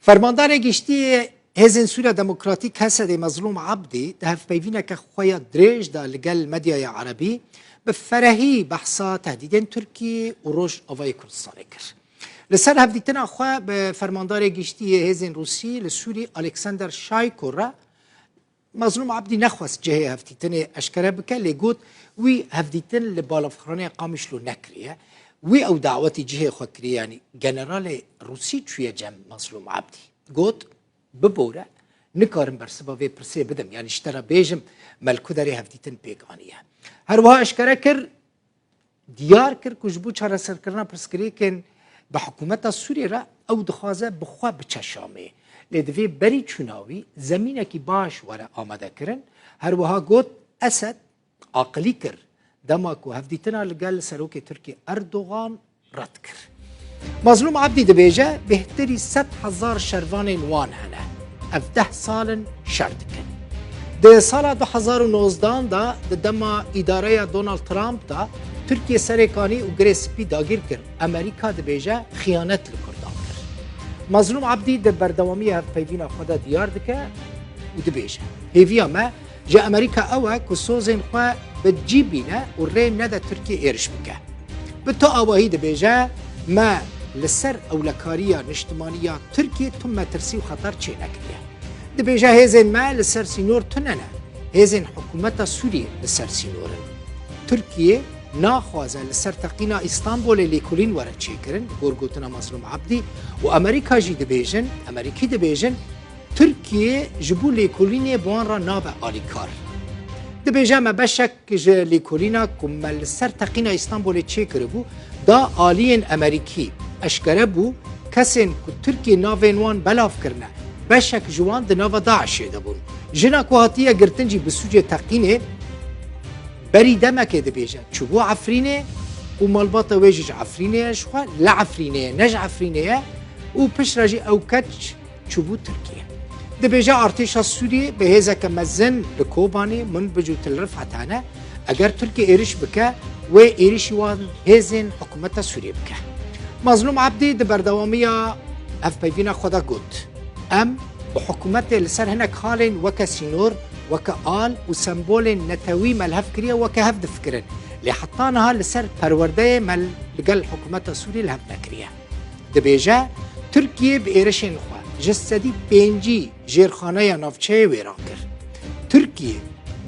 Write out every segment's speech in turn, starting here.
فرماندار گشتی هزین سوریا دموکراتیک حسد مظلوم عبدی ده پیوینه که خویا دریج ده لگل مدیای عربی به فرهی بحثا تهدیدین ترکیه و روش آوای کردستان کرد. لسر هفدیتنا خواه به فرماندار گشتی هزین روسی لسوری الکساندر شایکو را مظلوم عبدی نخواست جهه هفدیتن اشکره بکه لگود وی هفدیتن لبالافخرانه قامش لو نکریه وی او دعوتی جهه خواه کریه یعنی جنرال روسی چوی جم مظلوم عبدی گود ببوره نکارم بر سبب پرسه بدم یعنی اشترا بیجم ملکو داری هفدیتن پیگانیه هر وها اشکره کر دیار کر کجبو چاره سر کرنا پرسکری کن به حکومت سوریه را او دخوازه بخواه بچشامه لدوی بری چوناوی زمینه کی باش وره آمده کرن هر وها گود اسد عاقلی کر دماکو هفدیتنا لگل سروک ترکی اردوغان رد کر مظلوم عبدی دبیجه بهتری 100,000 شروان وان هنه اف 10 سال شرط کن ده سال 2019 دا دما اداره دونالد ترامپ دا ترکیه سرکانی و گریسپی داگیر کرد امریکا دبیجه خیانت لکردان کرد مظلوم عبدی ده بردوامی هف پیوینا خدا دیار دکه و دبیجه هیویا ما جا امریکا اوه که سوزین خواه به جیبینه و ریم نده ترکیه ایرش بکه به تو آواهی دبیجه ما لسر اولکاریا نشتمانیا ترکیه تم مترسی و خطر چه نکریه دبیجه هزین ما لسر سینور تننه هزین حکومت سوریه لسر سینورن ترکیه ناخوازه لسر تقینا استانبول لیکولین وره چه کرن گرگوتنا مظلوم عبدی و امریکا جی دبیجن امریکی دبیجن ترکیه جبو لیکولین بوان را ناب آلیکار دبیجه ما بشک جه لیکولینا کمال لسر تقینا استانبول چه کربو دا آلین امریکی اشکره بو کسین که ترکیه ناوینوان بلاف کرنه بشک جوان ده ناو داعشه دبون جنا که هاتیه گرتنجی بسوجه تقینه بری دمکه دبیجه چوبو عفرینه و مالباتا ویجج عفرینه شخوا لعفرینه نج عفرینه و پش راجی او کچ چوبو ترکیه دبیجه ارتش سوریه به هزا که مزن لکوبانی من بجو تلرف حتانه اگر ترکیه ایرش بکه و ایرشی وان هزین حکومت سوریه بکه مظلوم عبدی ده بردوامی اف پیوینا خدا گود ام و حکومت لسر هنک حالین وکا سینور وکا آل و سمبول نتوی ملهف کریه وکا هفدف کرن لحطانها لسر پرورده مل لگل حکومت سوری لهف نکریه ده بیجه ترکیه به ایرشین خواه جسدی پینجی جیرخانه نافچه ویران کرد ترکیه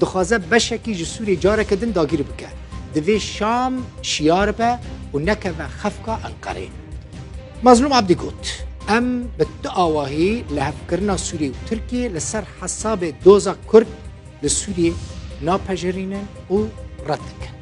دخوازه بشکی جسوری جاره کدن داگیر بکه دوی شام شیار به و نکه و خفکا انقره مظلوم عبدی گوت ام بد آواهی لحف کرنا سوری و ترکیه لسر حساب دوزا کرد لسوری ناپجرینن و رد کن